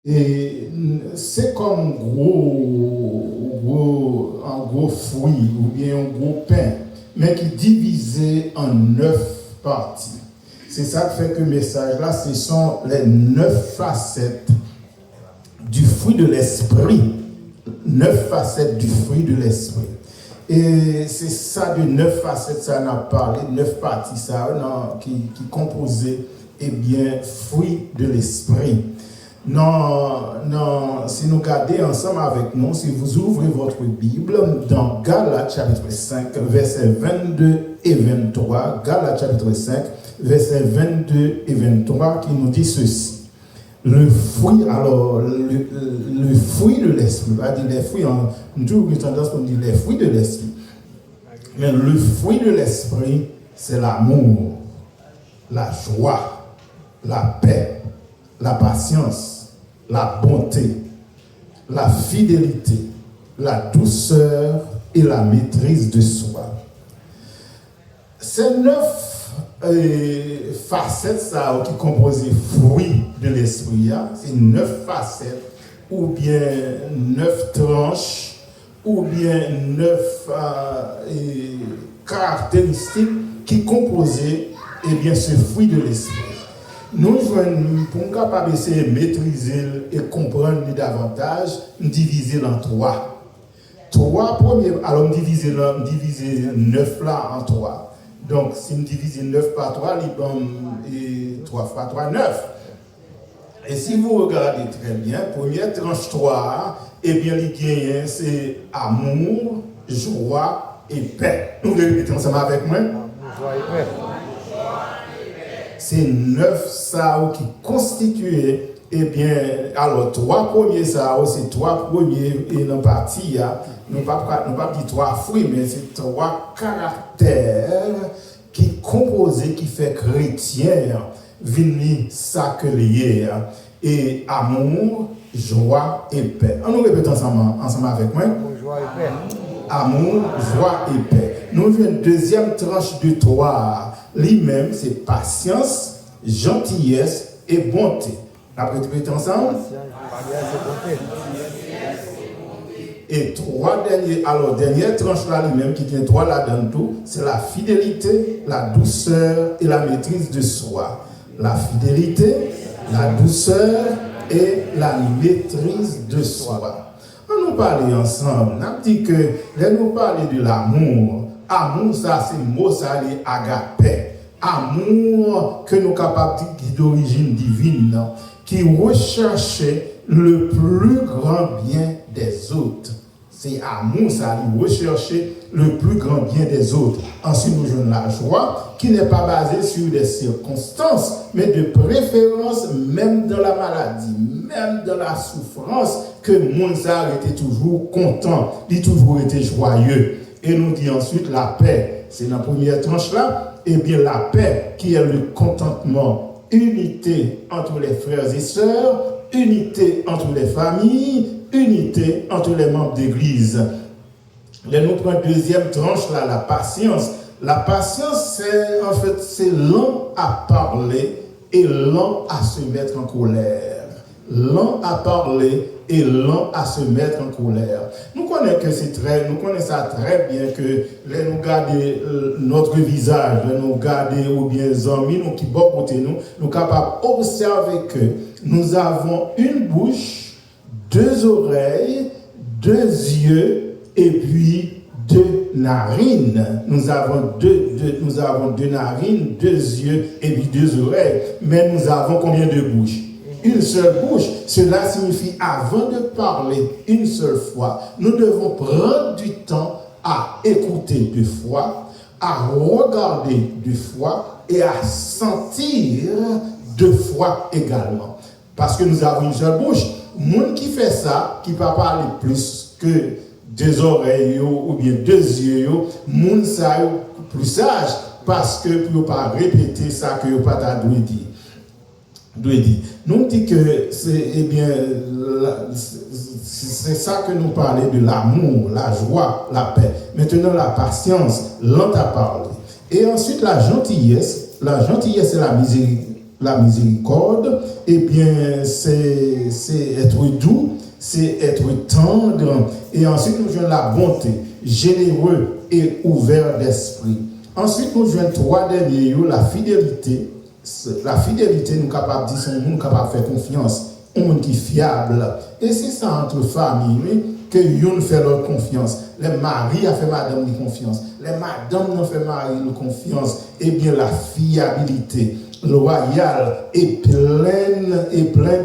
Et c'est comme un gros fruit ou bien un gros pain, mais qui est divisé en 9 parties. C'est ça qui fait que le message là, ce sont les 9 facettes du fruit de l'esprit. 9 facettes du fruit de l'esprit. Et c'est ça de 9 facettes, ça on a parlé, 9 parties, ça qui composaient, eh bien, fruit de l'esprit. Non, si nous regardons ensemble avec nous, si vous ouvrez votre Bible dans Galates chapitre 5, versets 22 et 23, Galates chapitre 5, versets 22 et 23, qui nous dit ceci. Le fruit, alors, le fruit de l'esprit, on va dire les fruits, nous avons tendance à dire les fruits de l'esprit. Mais le fruit de l'esprit, c'est l'amour, la joie, la paix, la patience, la bonté, la fidélité, la douceur et la maîtrise de soi. Ces 9 facettes ça, qui composent les fruits de l'esprit, c'est 9 facettes, ou bien 9 tranches, ou bien 9 caractéristiques qui composaient eh bien, ce fruit de l'esprit. Nous, pour capable essayer de maîtriser et comprendre davantage, nous divisons en 3. 3 premiers, alors nous divisons 9 là en 3. Donc, si nous divisons 9 par 3, et 3 fois 3, 9. Et si vous regardez très bien, première tranche 3, eh bien, les gagnants, c'est amour, joie et paix. Nous les répétons ensemble avec moi. Joie et paix. C'est 9 ça qui constituent, eh bien, alors 3 premiers ça, c'est 3 premiers et dans partie, nous ne pas dire 3 fruits, mais c'est 3 caractères qui composent, qui fait chrétien, venir ça que lié, et amour, joie et paix. On nous répète ensemble avec moi. Joie et paix. Amour, joie et paix. Nous avons une deuxième tranche de 3. Lui-même, c'est patience, gentillesse et bonté. Après, tu peux être ensemble? Et 3 derniers, alors, dernière tranche là, lui-même, qui tient 3 là dans tout, c'est la fidélité, la douceur et la maîtrise de soi. La fidélité, la douceur et la maîtrise de soi. On nous parle ensemble, on a dit que, là, nous parler de l'amour. Amour, ça, c'est le mot, ça, c'est agapé. Amour que nous sommes capables de dire d'origine divine, qui recherche le plus grand bien des autres. C'est amour, ça, qui recherche le plus grand bien des autres. Ensuite, nous avons la joie, qui n'est pas basée sur des circonstances, mais de préférence, même dans la maladie, même dans la souffrance, que Mounsa était toujours content, il a toujours été joyeux. Et nous dit ensuite la paix. C'est la première tranche là. Et bien la paix qui est le contentement, unité entre les frères et sœurs, unité entre les familles, unité entre les membres d'église. Là nous prenons deuxième tranche là, la patience. La patience c'est lent à parler et lent à se mettre en colère. Lent à parler et lent à se mettre en colère. Nous connaissons ça très bien que les nous garder notre visage, les nous garder ou bien les amis nous qui bon côté nous, nous capables d'observer que nous avons une bouche, 2 oreilles, 2 yeux et puis 2 narines. Nous avons deux narines, 2 yeux et puis 2 oreilles. Mais nous avons combien de bouches? Une seule bouche. Cela signifie, avant de parler une seule fois, nous devons prendre du temps à écouter 2 fois, à regarder 2 fois et à sentir 2 fois également. Parce que nous avons une seule bouche. Monde qui fait ça, qui ne peut parler plus que 2 oreilles ou bien 2 yeux, monde ça plus sage parce que pour ne pas répéter ça que vous pas dû dire. Nous dit que c'est ça que nous parlons de l'amour, la joie, la paix. Maintenant la patience, lente à parler. Et ensuite la gentillesse c'est la miséricorde, eh bien, c'est être doux, c'est être tendre, et ensuite nous jouons la bonté, généreux et ouvert d'esprit. Ensuite, nous jouons trois derniers, la fidélité. La fidélité, nous sommes capables de dire, nous sommes capables de faire confiance, un monde qui est fiable. Et c'est ça entre familles, que nous fait leur confiance. Les maris ont fait madame de confiance. Les madames ont fait mari de confiance. Eh bien, la fiabilité loyale est pleine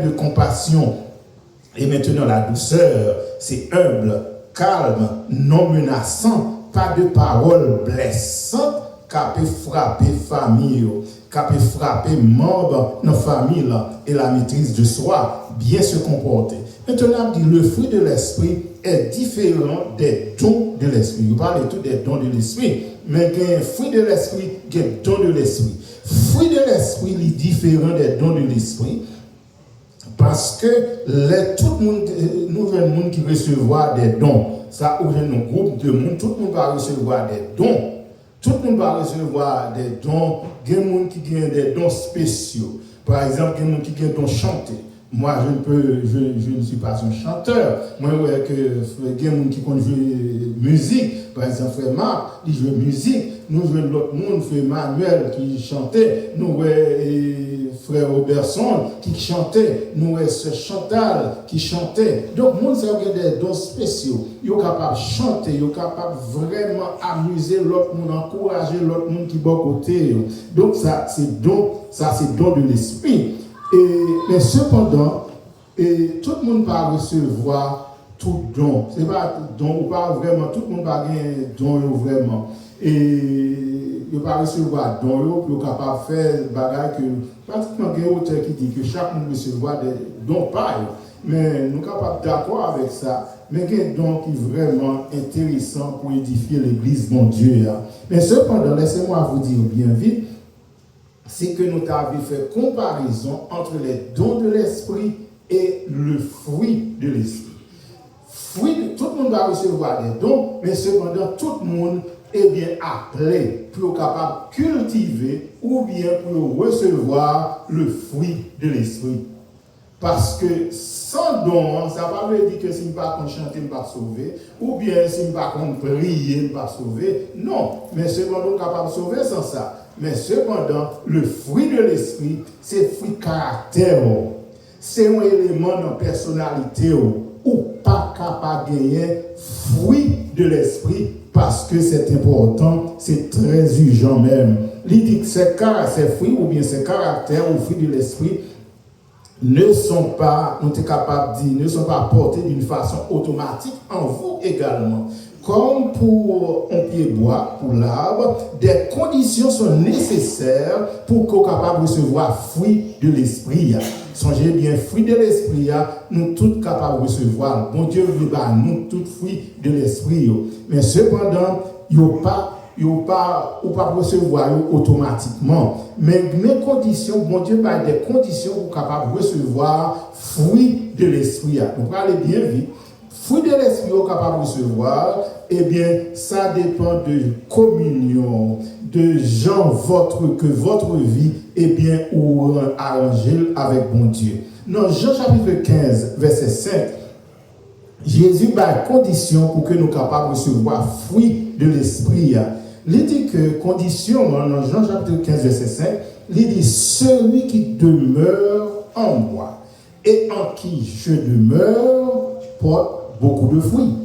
de compassion. Et maintenant, la douceur, c'est humble, calme, non menaçant, pas de paroles blessantes, qui peut frapper famille, qui peut frapper membres de la famille et la maîtrise de soi, bien se comporter. Maintenant, on dit le fruit de l'esprit est différent des dons de l'esprit. Vous parlez tout des dons de l'esprit, mais il y a un fruit de l'esprit, il y a un don de l'esprit. Fruit de l'esprit est différent des dons de l'esprit. Parce que tout le monde, nous avons des gens qui recevoir des dons. Ça, nous avons un groupe de monde, tout le monde va recevoir des dons. Tout le monde va recevoir des dons. Il y a des gens qui ont des dons spéciaux. Par exemple, il y a des gens qui ont des dons chanter. Moi, je ne suis pas un chanteur. Moi, il y a des gens qui ont joué musique. Par exemple, frère Marc, il joue musique. Nous jouons l'autre monde, frère Manuel qui chantait. Nous frère Robertson qui chantait. Nous sœur Chantal qui chantait. Donc, nous avons des dons spéciaux. Ils sont capables de chanter, ils sont capables vraiment amuser l'autre monde, encourager l'autre monde qui est bon côté. Donc, ça, c'est don de l'esprit. Mais cependant, tout le monde va recevoir tout don. Ce n'est pas tout don, ou pas vraiment, tout le monde va gagner don vraiment. Et il ne va pas recevoir don, pour capable de faire des bagages que, pratiquement, il y a un auteur qui dit que chaque monde recevra des dons pareils. Mais nous sommes capables d'accord avec ça. Mais il y a un don qui est vraiment intéressant pour édifier l'église, mon Dieu. Mais cependant, laissez-moi vous dire bien vite, c'est que nous avons fait comparaison entre les dons de l'esprit et le fruit de l'esprit. Tout le monde va recevoir des dons, mais cependant, tout le monde est bien appelé pour être capable de cultiver ou bien pour recevoir le fruit de l'esprit. Parce que sans don, ça ne veut pas dire que si je ne peux pas chanter, je ne peux pas sauver, ou bien si je ne peux pas prier, je ne peux pas sauver. Non, mais cependant, on est capable de sauver sans ça. Mais cependant, le fruit de l'esprit, c'est le fruit de caractère. C'est un élément de personnalité ou pas capable de gagner fruit de l'esprit parce que c'est important, c'est très urgent même. Il dit que ces fruits ou bien ces caractères ou fruits de l'esprit ne sont pas, nous sommes capables de dire, ne sont pas apportés d'une façon automatique en vous également. Comme pour un pied bois, pour l'arbre, des conditions sont nécessaires pour qu'on soit capable de recevoir fruit de l'esprit. Songez bien, fruit de l'esprit, nous tous capables de recevoir. Bon Dieu veut nous tous fruits de l'esprit. Mais cependant, il n'y a pas recevoir automatiquement. Mais mes conditions, bon Dieu a des conditions pour capable de recevoir fruit de l'esprit. Nous allons aller bien vite. Fruit de l'esprit capable de recevoir, eh bien, ça dépend de communion, de gens que votre vie, eh bien, ou arrangée avec bon Dieu. Dans Jean chapitre 15, verset 5, Jésus a une condition pour que nous soyons capables de recevoir fruit de l'esprit. Il dit que condition, dans Jean chapitre 15, verset 5, il dit celui qui demeure en moi et en qui je demeure porte beaucoup de fruits.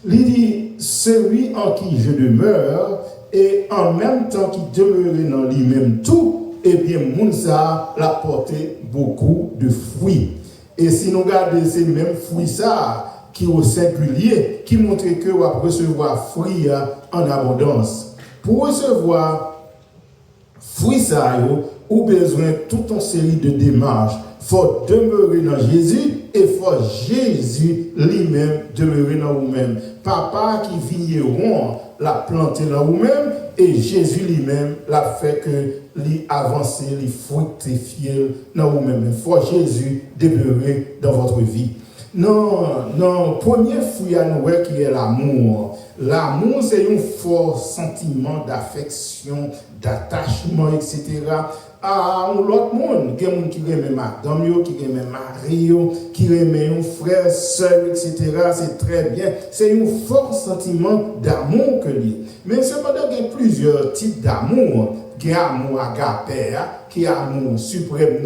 Il dit celui en qui je demeure et en même temps qui demeure dans lui-même tout, eh bien, Mounsa l'a porté beaucoup de fruits. Et si nous regardons ces mêmes fruits, ça, qui au singulier, qui montrent que vous allez recevoir fruits en abondance. Pour recevoir fruits, ça, vous avez besoin de toute une série de démarches. Il faut demeurer dans Jésus et il faut Jésus lui-même demeurer dans vous-même. Papa qui vigneron l'a planté dans vous-même et Jésus lui-même l'a fait que lui avancer, lui fructifier dans vous-même. Il faut Jésus demeurer dans votre vie. Non, premier fruit à nous qui est l'amour. L'amour, c'est un fort sentiment d'affection, d'attachement, etc. à l'autre monde. Il y a des gens qui aiment madame, qui aiment mari, qui aiment un frère, soeur, etc. C'est très bien. C'est un fort sentiment d'amour que lui. Mais cependant, il y a plusieurs types d'amour. Il y a amour agapé, qui est amour suprême,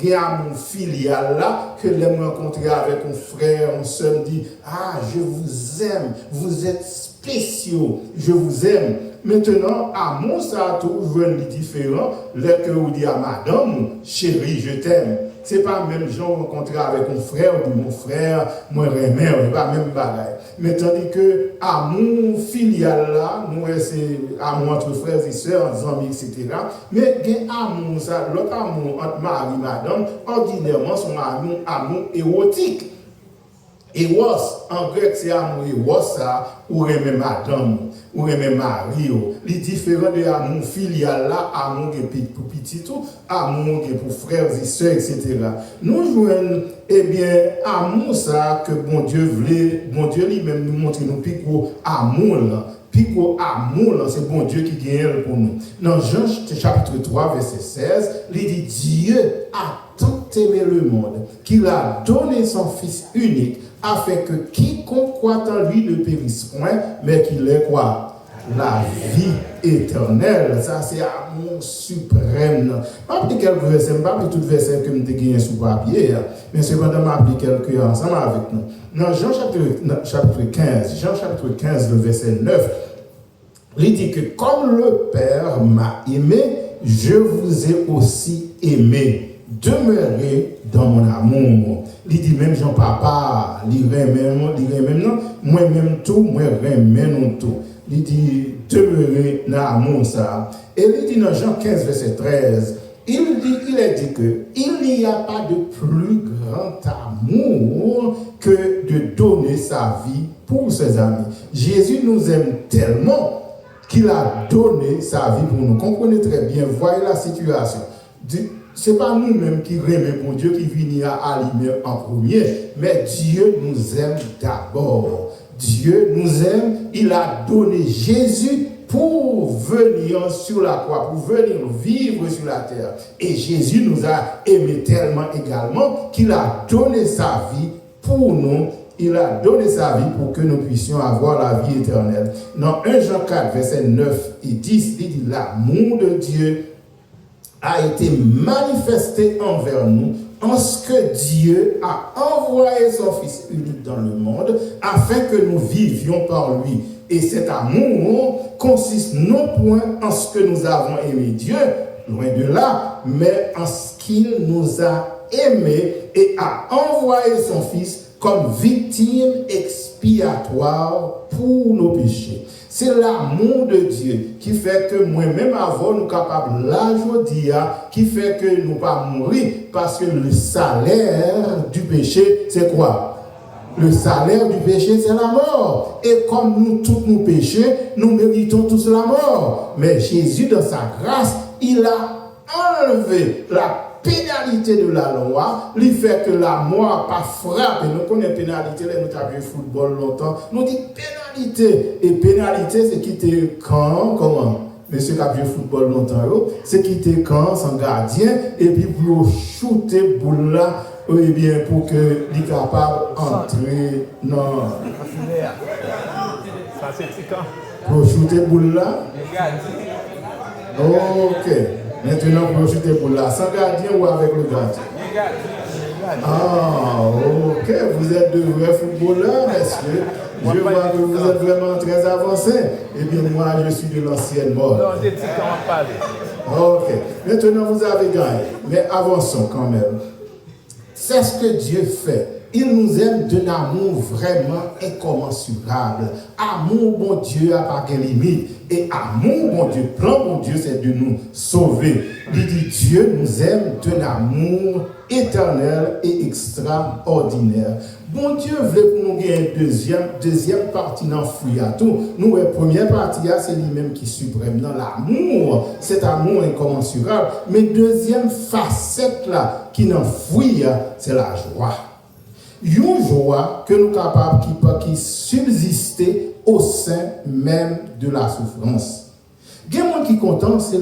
il y a amour filial là, que l'aime rencontrer avec un frère, un soeur, dit ah, je vous aime, vous êtes spéciaux, je vous aime. Maintenant, amour, ça a toujours un différent. Là que vous dites à madame, chérie, je t'aime. Ce n'est pas même gens rencontrer avec un frère, ou mon frère, moi, remère, ce n'est pas même bagaille. Mais tandis que amour filial là, nous, c'est amour entre frères et sœurs, amis, etc. Mais il y a amour, ça, l'autre amour entre mari et madame, ordinairement, son amour érotique. Eros, en grec, c'est amour eros, ça, ou aimer madame, ou aimer mari. Les différents de l'amour filial là, amour pour petit tout, amour pour frères et sœurs, etc. Nous jouons, eh bien, amour ça, que bon Dieu voulait, bon Dieu lui-même nous montre nous pico amour là. Pico amour là, c'est bon Dieu qui gagne pour nous. Dans Jean chapitre 3, verset 16, il dit Dieu a tant aimé le monde qu'il a donné son Fils unique afin que quiconque croit en lui ne périsse point, mais qu'il ait quoi? La vie éternelle. Ça, c'est amour suprême. Je ne vais pas quelques versets, je ne vais pas tout versets que je gagné sous papier, mais cependant, je vais quelques ensemble avec nous. Dans Jean chapitre 15, le verset 9, il dit que comme le Père m'a aimé, je vous ai aussi aimé. Demeurez dans mon amour. Il dit même Jean Papa, il même non, moi-même tout, moi-même tout. Il dit demeurez dans l'amour ça. Et il dit dans Jean 15, verset 13, il est dit que il n'y a pas de plus grand amour que de donner sa vie pour ses amis. Jésus nous aime tellement qu'il a donné sa vie pour nous. Comprenez très bien, voyez la situation. Ce n'est pas nous-mêmes qui aimons pour Dieu qui vient à allumer en premier, mais Dieu nous aime d'abord. Dieu nous aime, il a donné Jésus pour venir sur la croix, pour venir vivre sur la terre. Et Jésus nous a aimés tellement également qu'il a donné sa vie pour nous. Il a donné sa vie pour que nous puissions avoir la vie éternelle. Dans 1 Jean 4, verset 9 et 10, il dit l'amour de Dieu a été manifesté envers nous en ce que Dieu a envoyé son Fils unique dans le monde afin que nous vivions par lui. Et cet amour consiste non point en ce que nous avons aimé Dieu, loin de là, mais en ce qu'il nous a aimés et a envoyé son Fils comme victime expiatoire pour nos péchés. C'est l'amour de Dieu qui fait que moi-même avant nous capables la joie qui fait que nous pas mourir parce que le salaire du péché c'est quoi? Le salaire du péché c'est la mort. Et comme nous tous nous péchons, nous méritons tous la mort. Mais Jésus dans sa grâce, il a enlevé la pénalité de la loi, lui fait que la mort pas frappé. Nous connaissons pénalité, là, nous avons vu football longtemps. Nous disons pénalité. Et pénalité, c'est quitter quand, comment? Monsieur qui a vu football longtemps, c'est quitter quand, sans gardien, et puis pour shooter boule là, et bien pour que il capable d'entrer dans. Ça c'est quand? Pour shooter boule là? Ok. Maintenant, pour shooter boule là, sans gardien ou avec le gardien? Ah, ok. Vous êtes de vrais footballeurs, messieurs. Je vois que vous êtes vraiment très avancés. Eh bien, moi, je suis de l'ancienne mode. Non, j'ai dit comment parler. Ok. Maintenant, vous avez gagné. Mais avançons quand même. C'est ce que Dieu fait. Il nous aime d'un amour vraiment incommensurable. Amour, bon Dieu, à pas de limite. Et amour, bon Dieu, plan, bon Dieu, c'est de nous sauver. Il dit, Dieu nous aime d'un amour éternel et extraordinaire. Bon Dieu veut pour nous gagner deuxième partie dans fouilla tout. Nous, la première partie, c'est lui-même qui est suprême dans l'amour. Cet amour incommensurable. Mais deuxième facette là, qui n'en fouilla, c'est la joie. Une joie que nous sommes capables qui subsister au sein même de la souffrance. Il y a des gens qui sont contents, c'est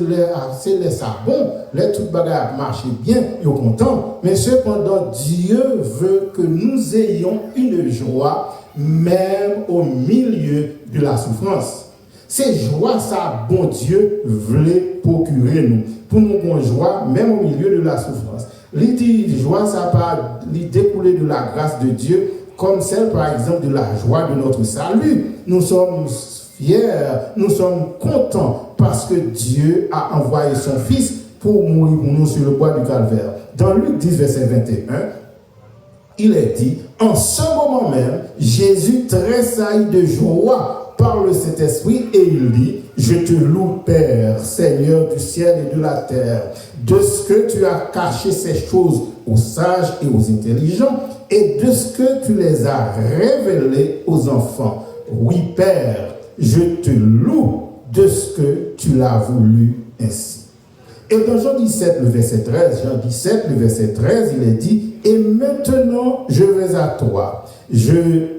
les ça bon, les tout bagages marchent bien, ils sont contents. Mais cependant, Dieu veut que nous ayons une joie, même au milieu de la souffrance. C'est joie, ça, bon Dieu voulait procurer nous. Pour nous, bonne joie, même au milieu de la souffrance. L'idée joie, ça va découler de la grâce de Dieu, comme celle, par exemple, de la joie de notre salut. Nous sommes fiers, nous sommes contents parce que Dieu a envoyé son Fils pour mourir pour nous sur le bois du Calvaire. Dans Luc 10, verset 21, il est dit, en ce moment même, Jésus tressaille de joie par le Saint-Esprit et il dit, je te loue Père, Seigneur du ciel et de la terre, de ce que tu as caché ces choses aux sages et aux intelligents et de ce que tu les as révélées aux enfants. Oui Père, je te loue de ce que tu l'as voulu ainsi. Et dans Jean 17, le verset 13, il est dit, et maintenant je vais à toi, je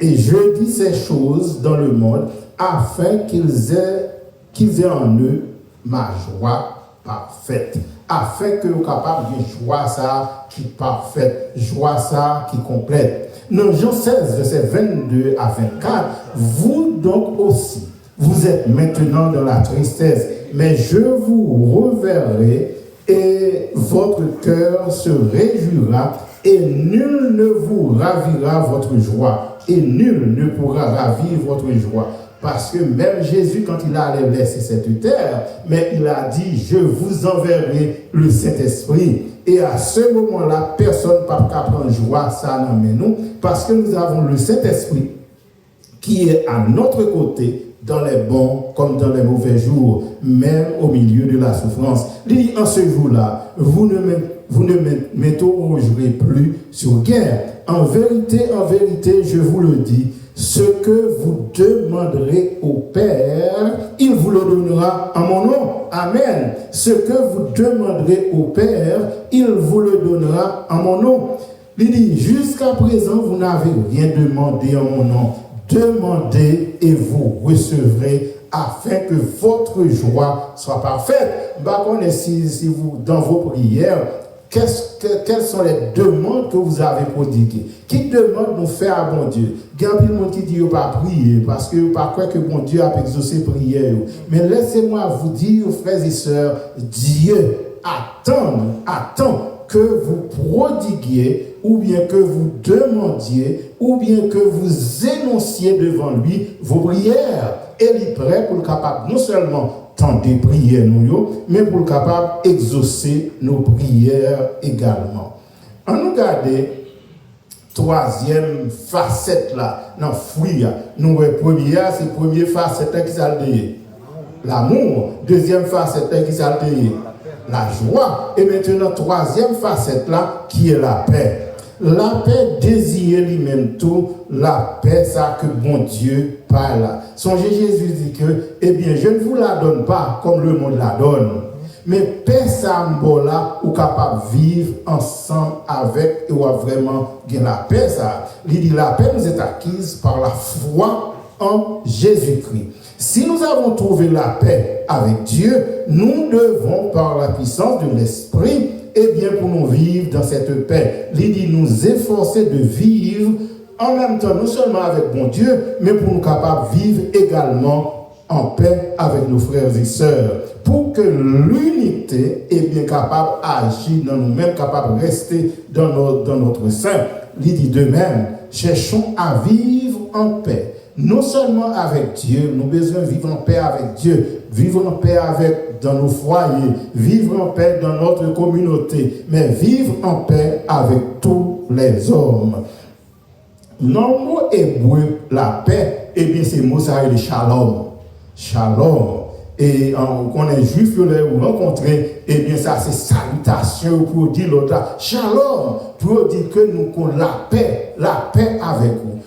dis ces choses dans le monde, afin qu'ils aient en eux ma joie parfaite. Afin que vous soyez capables de joie ça qui est parfaite, joie ça qui est complète. Dans Jean 16, verset 22 à 24, vous donc aussi, vous êtes maintenant dans la tristesse, mais je vous reverrai et votre cœur se réjouira et nul ne vous ravira votre joie et nul ne pourra ravir votre joie. Parce que même Jésus, quand il allait laisser cette terre, mais il a dit, je vous enverrai le Saint-Esprit. Et à ce moment-là, personne ne peut prendre joie, ça n'en met nous, parce que nous avons le Saint-Esprit qui est à notre côté, dans les bons comme dans les mauvais jours, même au milieu de la souffrance. Il dit, en ce jour-là, vous ne m'interrogerez plus sur guerre. En vérité, je vous le dis, ce que vous demanderez au Père, il vous le donnera en mon nom. Amen. Ce que vous demanderez au Père, il vous le donnera en mon nom. Il dit, jusqu'à présent, vous n'avez rien demandé en mon nom. Demandez et vous recevrez afin que votre joie soit parfaite. Si vous, dans vos prières, quelles sont les demandes que vous avez prodiguées? Qui demande nous faire à bon Dieu? Il y a plein de monde qui dit pas prier parce que vous pas croire que bon Dieu a exaucé prière. Mais laissez-moi vous dire, frères et sœurs, Dieu attend que vous prodiguiez, ou bien que vous demandiez, ou bien que vous énonciez devant lui vos prières. Et il est prêt pour le capable non seulement tenter prières nous, mais pour le capable exaucer nos prières également. On nous regarde troisième facette là, dans fruit. Nous première, c'est première facette qui s'allie l'amour, deuxième facette qui s'allie la joie, et maintenant troisième facette là qui est la paix. La paix désire lui-même tout, la paix ça que bon Dieu parle. Songez, Jésus dit que, eh bien, je ne vous la donne pas comme le monde la donne, mais paix ça là, ou capable de vivre ensemble avec, et ou vraiment gagner la paix ça. Il dit la paix nous est acquise par la foi en Jésus-Christ. Si nous avons trouvé la paix avec Dieu, nous devons, par la puissance de l'Esprit, eh bien, pour nous vivre dans cette paix, il dit nous efforcer de vivre en même temps, non seulement avec bon Dieu, mais pour nous capables de vivre également en paix avec nos frères et sœurs. Pour que l'unité est bien capable d'agir dans nous-mêmes, capable de rester dans notre sein. Il dit de même, cherchons à vivre en paix. Non seulement avec Dieu, nous besoin vivre en paix avec Dieu, vivre en paix dans nos foyers, vivre en paix dans notre communauté, mais vivre en paix avec tous les hommes. Dans le mot hébreu, la paix, eh bien c'est le mot ça, le shalom. Shalom. Et quand on est juif, vous rencontrez, eh bien ça c'est salutation pour dire l'autre. Shalom, pour dire que nous avons la paix avec vous.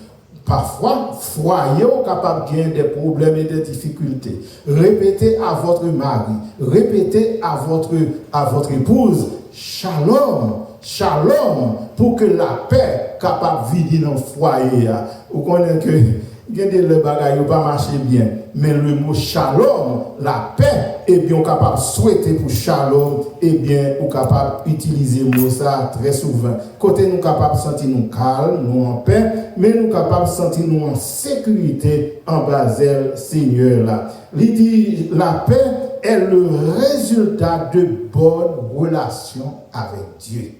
Parfois, foyer est capable de gagner des problèmes et des difficultés. Répétez à votre mari, répétez à votre épouse, shalom, shalom, pour que la paix capable de vivre dans le foyer. Vous connaissez que le bagage n'a pas marché bien. Mais le mot shalom, la paix, eh bien, on est capable de souhaiter pour shalom, eh bien, on est capable d'utiliser le mot ça très souvent. Côté nous capable de sentir nous calmes, nous en paix, mais nous capable de sentir nous en sécurité en Basel, Seigneur là. Il dit la paix est le résultat de bonnes relations avec Dieu.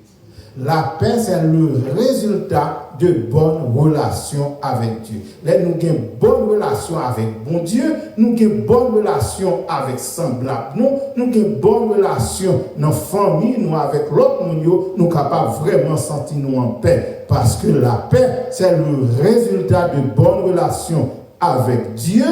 La paix, c'est le résultat de bonnes relations avec Dieu. Là, nous avons une bonne relation avec bon Dieu, nous avons une bonne relation avec semblable. Nous avons une bonne relation dans la famille, nous avec l'autre monde, nous sommes capables vraiment sentir nous en paix. Parce que la paix, c'est le résultat de bonnes relations avec Dieu,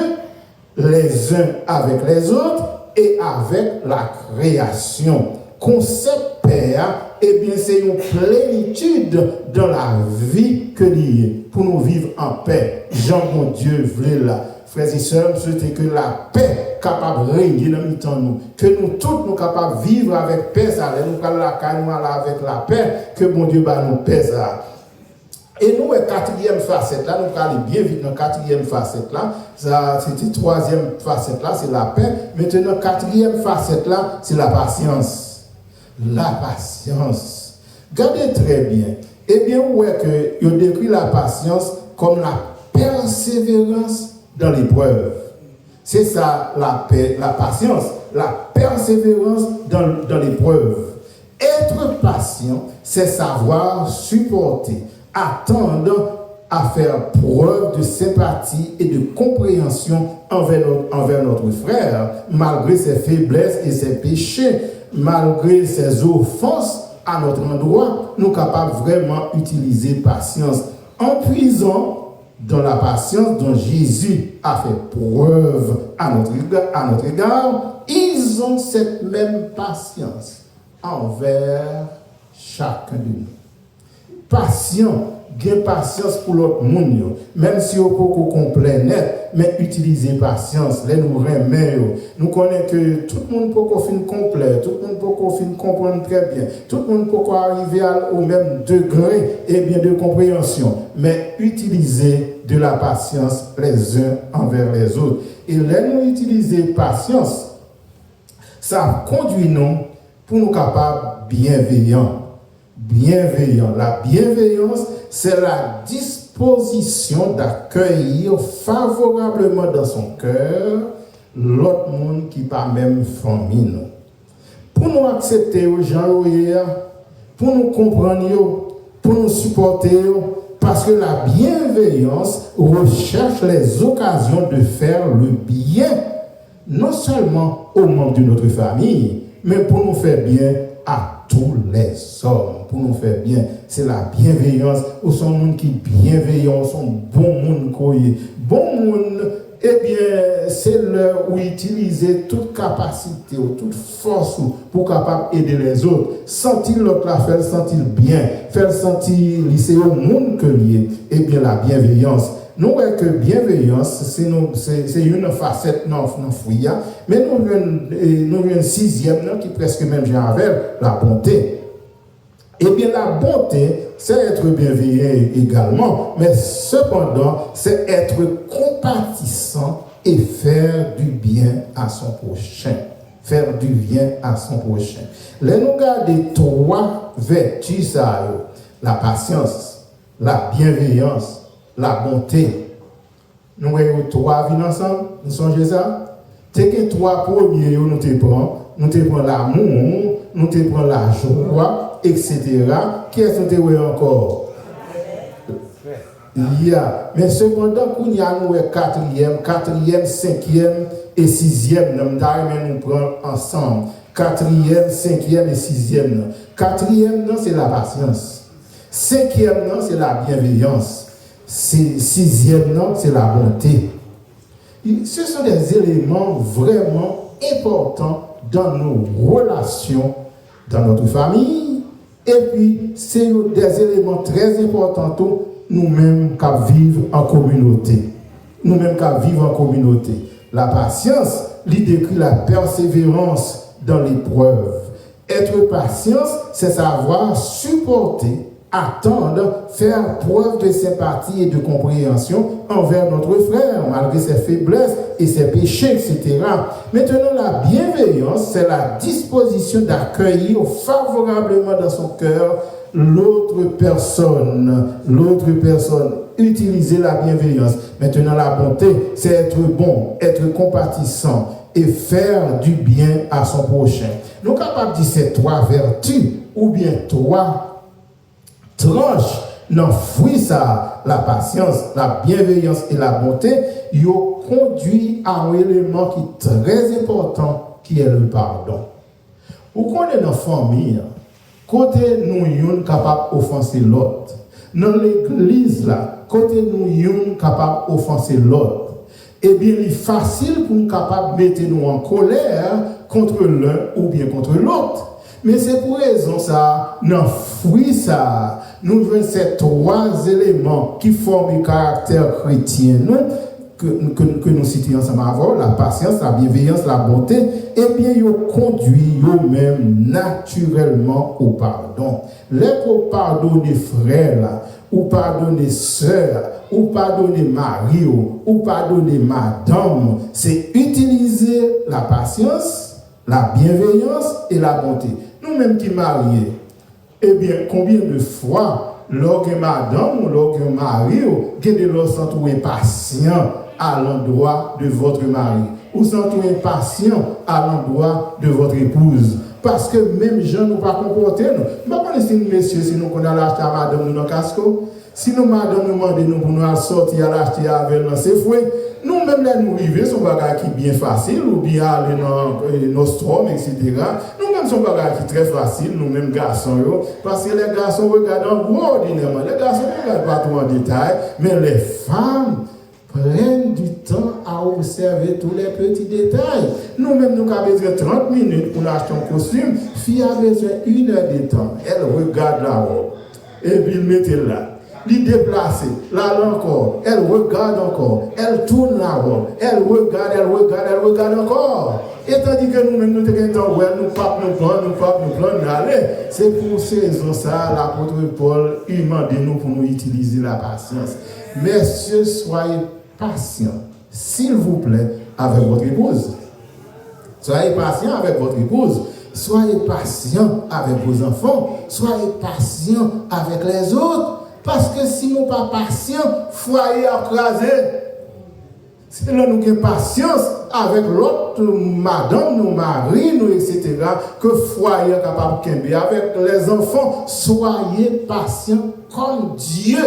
les uns avec les autres et avec la création. Concept paix, eh bien, c'est une plénitude dans la vie que liée pour nous vivre en paix. Jean, mon Dieu, voulait là. Frères et sœurs, souhaitez que la paix capable de régner dans le temps nous, que nous tous nous capables de vivre avec paix, ça, nous allons la calme avec la paix, que mon Dieu va nous paix ça. Et nous, la quatrième facette là, nous allons bien vite dans la quatrième facette là, ça, c'était troisième facette là, c'est la paix. Maintenant, quatrième facette là, c'est la patience. La patience. Gardez très bien. Eh bien, vous voyez que il décrit la patience comme la persévérance dans l'épreuve. C'est ça, la patience, la persévérance dans l'épreuve. Être patient, c'est savoir supporter, attendre à faire preuve de sympathie et de compréhension envers notre frère, malgré ses faiblesses et ses péchés. Malgré ses offenses à notre endroit, nous sommes capables vraiment d'utiliser patience en puisant dans la patience dont Jésus a fait preuve à notre égard. Ils ont cette même patience envers chacun de nous. Patient, gain patience pour l'autre monde, même si on peut complet net, mais utiliser patience, les nous remet. Nous connaissons que tout le monde peut finir complet, tout le monde peut finir comprendre très bien, tout le monde peut arriver au même degré et bien de compréhension, mais utiliser de la patience les uns envers les autres. Et là, nous utiliser patience, ça conduit nous pour nous capables bienveillants. Bienveillant. La bienveillance, c'est la disposition d'accueillir favorablement dans son cœur l'autre monde qui pas même famille. Pour nous accepter aux gens, pour nous comprendre, pour nous supporter, parce que la bienveillance recherche les occasions de faire le bien, non seulement aux membres de notre famille, mais pour nous faire bien à tous les hommes, pour nous faire bien. C'est la bienveillance. Ou sont monde qui bienveillants, sont bon monde qui bon monde. Eh bien, c'est l'heure où utiliser toute capacité ou toute force pour capable aider les autres. Sentir l'autre la faire sentir bien, faire sentir lycée au monde que lié. Eh bien, la bienveillance. Nous voyons que bienveillance, c'est une facette non fouille, mais nous avons une sixième qui est presque même genre avec la bonté. Eh bien, la bonté, c'est être bienveillant également, mais cependant, c'est être compatissant et faire du bien à son prochain. Faire du bien à son prochain. Là, nous regardons trois vertus, la patience, la bienveillance, la bonté. Nous voyons trois viennent ensemble, nous songez ça? C'est que trois premiers, nous te prenons l'amour, nous te prenons la joie, etc. Qu'est-ce que nous avons encore? Mais cependant, il y a nous quatrième, cinquième et sixième, nous prenons ensemble. Quatrième, cinquième et sixième. Quatrième, c'est la patience. Cinquième, c'est la bienveillance. Sixième, c'est la bonté. Ce sont des éléments vraiment importants dans nos relations, dans notre famille. Et puis, c'est des éléments très importants nous-mêmes qui vivons en communauté. Nous-mêmes qui vivons en communauté. La patience, il décrit la persévérance dans l'épreuve. Être patient, c'est savoir supporter attendre, faire preuve de sympathie et de compréhension envers notre frère, malgré ses faiblesses et ses péchés, etc. Maintenant, la bienveillance, c'est la disposition d'accueillir favorablement dans son cœur l'autre personne. Utiliser la bienveillance. Maintenant, la bonté, c'est être bon, être compatissant et faire du bien à son prochain. Nous sommes capables de dire ces trois vertus ou bien trois tranches dans fruit ça, la patience, la bienveillance et la bonté, ils ont conduit à un élément qui est très important, qui est le pardon. Vous connaissez dans la famille, côté nous sommes capables d'offenser l'autre. Dans l'église, là, côté nous sommes capables d'offenser l'autre. Eh bien, il est facile pour nous capables de mettre nous en colère contre l'un ou bien contre l'autre. Mais c'est pour raison ça, dans fruit ça, nous jouons ces trois éléments qui forment le caractère chrétien que nous citons ensemble avant, la patience, la bienveillance, la bonté, et bien ils conduisent eux-mêmes naturellement au pardon. Les pour pardonner frère, ou pardonner sœur, ou pardonner mari, ou pardonner madame, c'est utiliser la patience, la bienveillance et la bonté. Nous-mêmes qui mariés, eh bien, combien de fois, lorsque madame ou lorsque mari, vous avez de impatient à l'endroit de votre mari, ou sentez impatient à l'endroit de votre épouse. Parce que même gens ne pas comporter nous. Je ne sais pas messieurs, si nous connaissons l'acheter à madame nous dans le casco, si nous madame nous demande nous pour nous sortir à l'acheter avec nous, c'est fouet. Nous-mêmes, là, nous arrivons, c'est un bagage qui est bien facile, ou bien aller dans nos strom, etc. Nous-mêmes, c'est un bagage qui est très facile, nous-mêmes, garçons, parce que les garçons regardent en gros ordinairement. Les garçons ne regardent pas tout en détail, mais les femmes prennent du temps à observer tous les petits détails. Nous-mêmes, nous avons besoin de 30 minutes pour acheter un costume. Fille a besoin d'une heure de temps. Elle regarde la robe. Et puis, il met là. Il déplace, là encore, elle regarde encore, elle tourne la robe, elle regarde encore. Et tandis que nous-mêmes, nous avons nous plan, aller. C'est pour ces raisons ça, l'apôtre Paul, il m'a dit nous pour nous utiliser la patience. Messieurs, soyez patients, s'il vous plaît, avec votre épouse. Soyez patients avec votre épouse. Soyez patients avec vos enfants. Soyez patients avec les autres. Parce que si nous ne sommes pas patients, foyer à craser. C'est là nous avons patience avec l'autre madame, nos maris, nous, etc. Que foyer est capable de camper avec les enfants. Soyez patients comme Dieu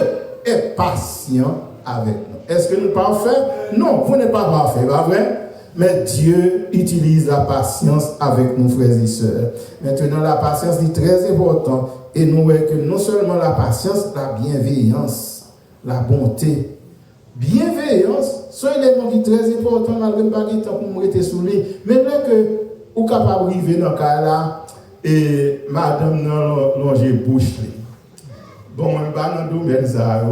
est patient avec nous. Est-ce que nous sommes parfaits? Non, vous n'êtes pas parfaits, pas vrai? Mais Dieu utilise la patience avec nos frères et sœurs. Maintenant, la patience est très importante. Et nous voyons que non seulement la patience, la bienveillance, la bonté. Bienveillance, c'est un élément qui est très important, malgré le bagage pour me rester sous lui. Mais là que vous êtes capable de vivre dans le cas là, et madame n'a longé bouche. Bon, je ne vais pas dans le domaine ça,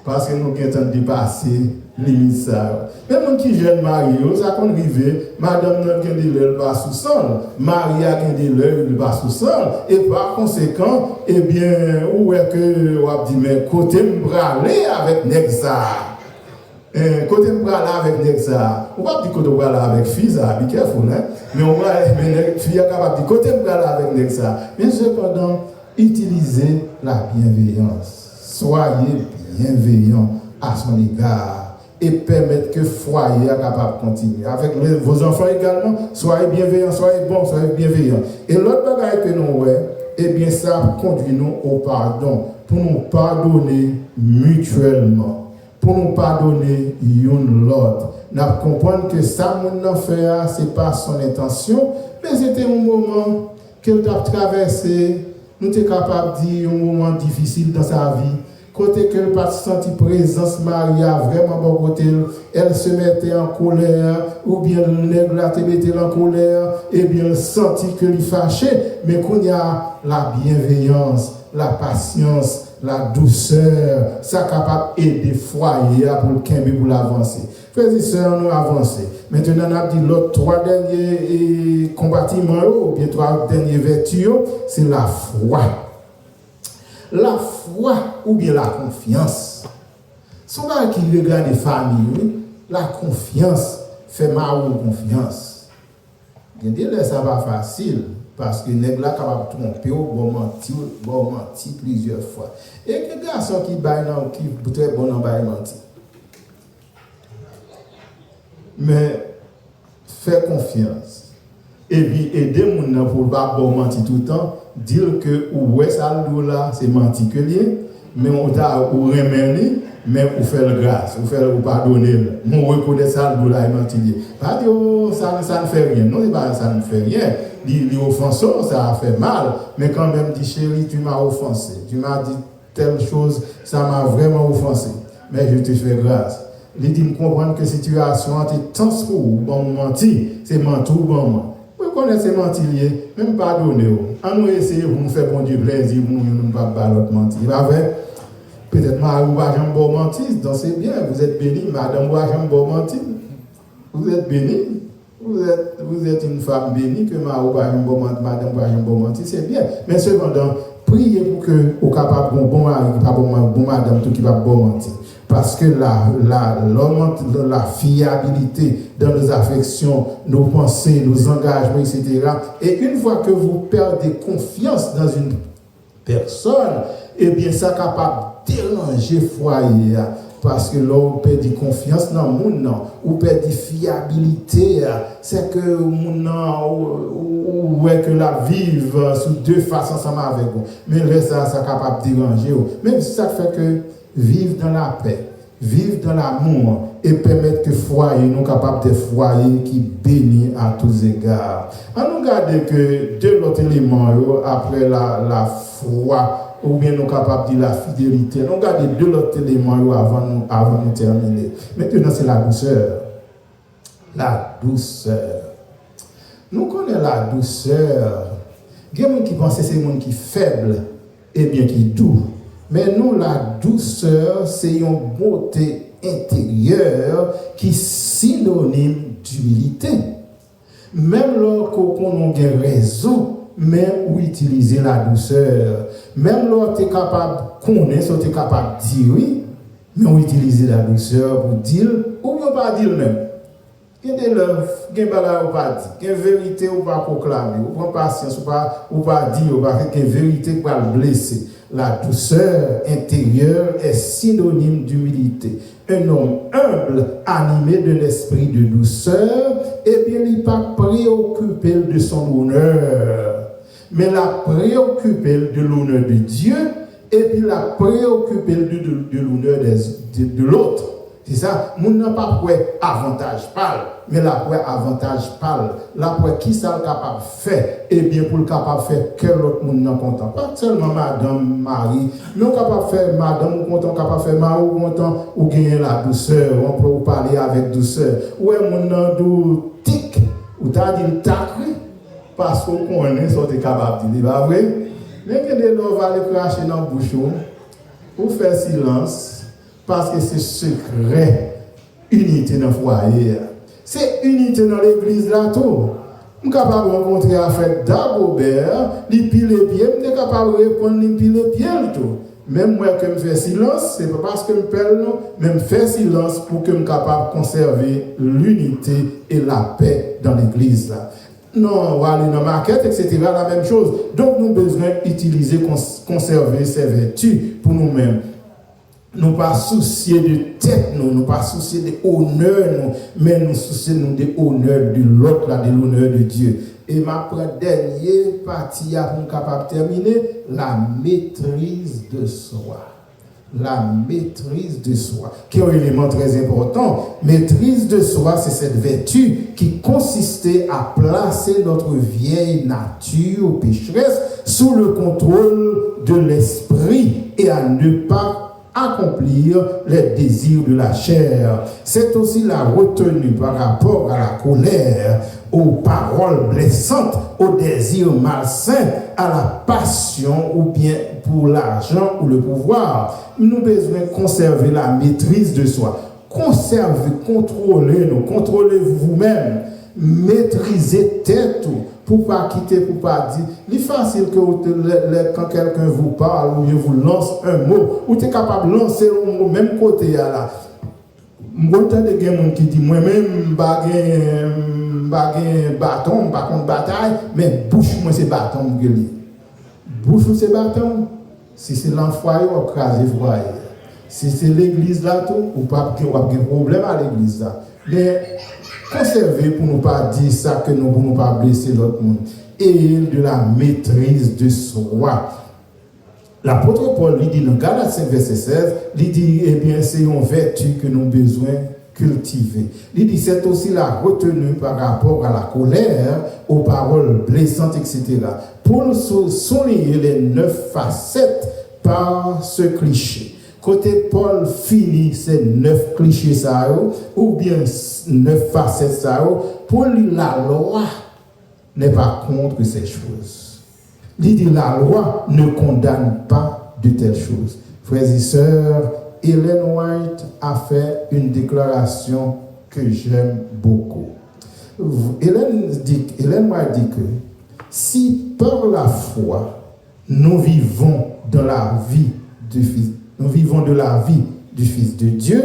parce que nous avons dépassé limite ça. Même qui jeune marié, ça qu'on arrive, madame n'a qu'un de pas sous sol, Marie a qu'un de il va sous sol, et par conséquent, eh bien, où est que on a dit mais côté me braler avec Nexa. Côté me braler avec Nexa. On va dire côté me braler avec fille ça, be careful hein. Mais on va fille capable de côté me braler avec Nexa. Mais cependant, utilisez la bienveillance. Soyez bienveillants à son égard. Et permettre que le foyer soit capable de continuer. Avec vos enfants également, soyez bienveillants, soyez bons, soyez bienveillants. Et l'autre bagage que nous voyons, eh bien ça conduit nous au pardon, pour nous pardonner mutuellement, pour nous pardonner l'un l'autre. Nous comprenons que ça, mon affaire, ce n'est pas son intention, mais c'était un moment qu'elle a traversé, nous sommes capables de dire un moment difficile dans sa vie. Côté qu'elle n'a pas senti présence Maria vraiment bon côté, elle se mettait en colère, ou bien elle la mettait en colère, et bien elle sentit que lui fâchait, mais qu'on y a la bienveillance, la patience, la douceur, ça capable d'aider foyer pour le camper pour l'avancer. Frères et sœurs, nous avançons. Maintenant, on a dit l'autre trois derniers combattiments, ou bien trois derniers vertus, c'est la foi. la foi ou bien la confiance. Son gars qui regarde les familles, la confiance fait mal ou confiance. Bien dire ça va facile parce que nèg là capable tromper ou bon mentir plusieurs fois. Et que garçon qui baille non qui très bon en baille mentir. Mais fais confiance. Et puis aider mon gens pour pas bon mentir tout le temps, dire que ouais ça là c'est mentir que lié, mais on t'a ou remercier mais ou faire grâce, ou pardonner. Mon reconnaître ça là est mentir. Pas dire ça ne fait rien. Non, c'est pas ça ne fait rien. Il offensant, ça a fait mal, mais quand même dit chérie, tu m'as offensé. Tu m'as dit telle chose, ça m'a vraiment offensé. Mais je te fais grâce. Il dit me comprendre que situation est tant pour bon mentir, c'est mentir ou bon moi. Vous connaissez mentir, même pardonner. On nous essayer pour nous faire bon Dieu plaisir, pour nous pas l'autre mentir. Il va faire peut-être madame ou pas jamais bon mentir, donc c'est bien, vous êtes béni, madame ou pas jamais bon mentir. Vous êtes béni. Vous êtes une femme bénie que madame ou pas jamais bon mentir, c'est bien. Mais cependant, priez pour que vous capable bon mari, pas bon madame tout qui va bon mentir. Parce que la fiabilité dans nos affections, nos pensées, nos engagements, etc. Et une fois que vous perdez confiance dans une personne, eh bien, ça est capable de déranger le foyer. Parce que là, on perd confiance dans le monde, on perd fiabilité. C'est que le monde, que la vive sous deux faces ensemble avec vous. Mais là, ça est capable de déranger. Même si ça fait que vivre dans la paix, vivre dans l'amour et permettre que foyer, nous capables de foyers qui bénissent à tous égards. On nous garde que deux autres éléments après la foi, ou bien nous capables de dire la fidélité. Nous regardons deux autres éléments avant de terminer. Maintenant, c'est la douceur. La douceur. Nous connaissons la douceur. Il y a des gens qui pensent que c'est des gens qui sont faibles et bien qui sont doux. Mais nous, la douceur, c'est une beauté intérieure qui est synonyme d'humilité. Même lorsqu'on a une raison, même où utiliser la douceur, même lorsque tu es capable de connaître, tu es capable de dire oui, mais on utilise la douceur pour dire, ou bien pas dire même. Il y a des lèvres, il y a des bagages ou pas dire, il y a une vérité ou pas proclamer, ou pas patience ou pas dire, ou pas qu'il y a une vérité qui va le blesser. La douceur intérieure est synonyme d'humilité. Un homme humble, animé d'un esprit de douceur, et bien il n'est pas préoccupé de son honneur, mais la préoccupé de l'honneur de Dieu, et puis la préoccupé de l'honneur de l'autre. C'est ça, nous n'avons pas pour avantage pâle, mais la pour avantage pâle, la pour qui ça est capable de faire, et bien pour le capable de faire que l'autre monde n'est content. Pas seulement madame, Marie, mais on est capable de faire madame ou content, capable de faire Marie ou content, ou gagner la douceur, on peut parler avec douceur. Ou est mon nom tic, ou t'as dit tacré, parce qu'on connaît ce que tu es capable de dire, pas vrai? Mais que des gens vont aller cracher dans le bouchon, ou faire silence. Parce que c'est secret, unité dans le foyer. C'est unité dans l'église là tout. Je suis capable de rencontrer avec Dagobert, il pile les pieds, je suis capable de répondre, il pile les pieds tout. Même moi que je fais silence, ce n'est pas parce que je parle, non, mais je fais silence pour que je sois capable de conserver l'unité et la paix dans l'église là. Non, on va aller dans la market, etc. La même chose. Donc nous avons besoin d'utiliser, conserver ces vertus pour nous-mêmes. Nous pas soucier de tête, nous pas soucier de honneur, mais nous soucier de honneur de l'autre, de l'honneur de Dieu. Et ma dernière partie pour capable terminer, la maîtrise de soi. La maîtrise de soi, qui est un élément très important. Maîtrise de soi, c'est cette vertu qui consistait à placer notre vieille nature pécheresse sous le contrôle de l'esprit et à ne pas accomplir les désirs de la chair. C'est aussi la retenue par rapport à la colère, aux paroles blessantes, aux désirs malsains, à la passion ou bien pour l'argent ou le pouvoir. Nous avons besoin de conserver la maîtrise de soi. Conservez, contrôlez-nous, contrôlez vous-même, maîtrisez tête, pour pas quitter, pour pas dire. Il est facile que quand quelqu'un vous parle ou bien vous lance un mot, ou tu es capable de lancer un mot même côté là. Moi, il y a des gens qui disent moi-même, je bâton, pas contre bataille, mais bouche, moi, c'est bâton. Bouche, c'est bâton. Si c'est l'enfoyer, on crase le foyer. Si c'est l'église là, tout, ou pas de problème à l'église là. Mais conservez pour ne pas dire ça, que nous ne pas blesser l'autre monde. Et de la maîtrise de soi. L'apôtre Paul lui dit dans Galates 5, verset 16, il dit, eh bien, c'est une vertu que nous avons besoin de cultiver. Il dit, c'est aussi la retenue par rapport à la colère, aux paroles blessantes, etc. Pour souligner les 9 facettes par ce cliché. Côté Paul finit ces 9 clichés, ça, ou bien 9 facettes, ça, pour lui, la loi n'est pas contre ces choses. Il dit la loi ne condamne pas de telles choses. Frères et sœurs, Ellen White a fait une déclaration que j'aime beaucoup. Ellen White dit que si par la foi nous vivons dans la vie du Fils, nous vivons de la vie du Fils de Dieu,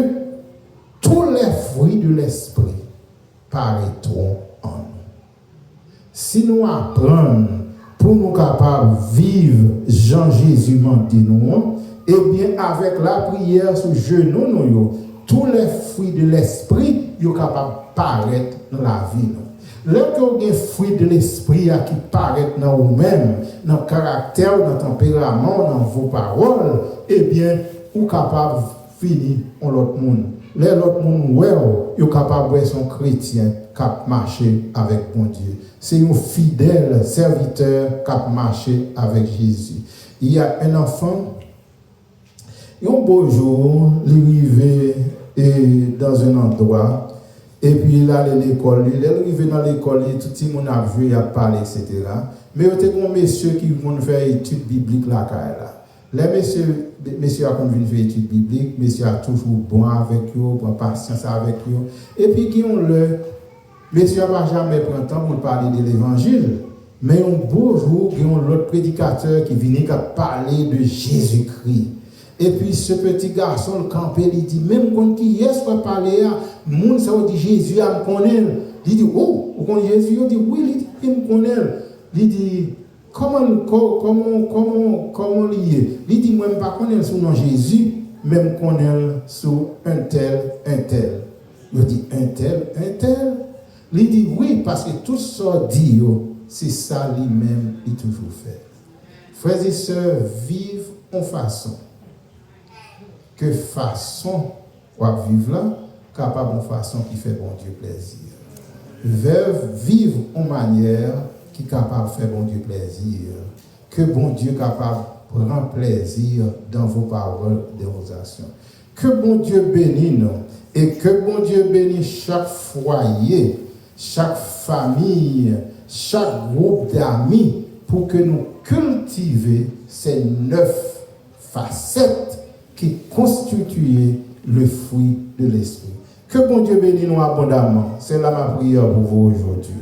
tous les fruits de l'esprit paraîtront en nous. Si nous apprenons pour nous capables de vivre Jean-Jésus m'a dit nous, eh bien avec la prière sous genou, tous les fruits de l'esprit sont capables de paraître dans la vie. Lorsque les fruits de l'esprit qui paraissent dans vous-même, dans le caractère, dans le tempérament, dans vos paroles, eh bien, vous êtes capable de finir en l'autre monde. L'autre monde, vous êtes capable de son chrétien qui a marché avec mon Dieu. C'est un fidèle serviteur qui a marché avec Jésus. Il y a un enfant, un beau jour, il arrive dans un endroit, et puis il allait à l'école, il est arrivé dans l'école, tout le monde a vu, il a parlé, etc. Mais il y a des messieurs qui vont faire études bibliques là. Les messieurs a connu faire études bibliques, messieurs a toujours bon avec eux, bon patience avec eux. Et puis qui ont le messieurs n'a jamais pris le temps pour parler de l'évangile. Mais un beau jour, il y a un autre prédicateur qui vient parler de Jésus-Christ. Et puis ce petit garçon, le campé, il dit, même quand qui est-ce qu'on parler, le monde ça dit Jésus, il me connaît. Il dit, oh, vous connaissez Jésus? Il dit, oui, il me connaît. Il dit, comment lié? Il dit, moi, je ne connais pas son nom Jésus, mais je connais sur un tel. Il dit, un tel. Il dit, oui, parce que tout ça dit, c'est ça lui-même, il toujours fait. Frères et sœurs, vivent en façon. Que façon on va vivre là, capable de façon qui fait bon Dieu plaisir. Vivre en manière qui est capable de faire bon Dieu plaisir. Que bon Dieu capable de prendre plaisir dans vos paroles, dans vos actions. Que bon Dieu bénisse nous et que bon Dieu bénisse chaque foyer, chaque famille, chaque groupe d'amis pour que nous cultivions ces 9 facettes qui constituent le fruit de l'esprit. Que bon Dieu bénisse nous abondamment. C'est là ma prière pour vous aujourd'hui.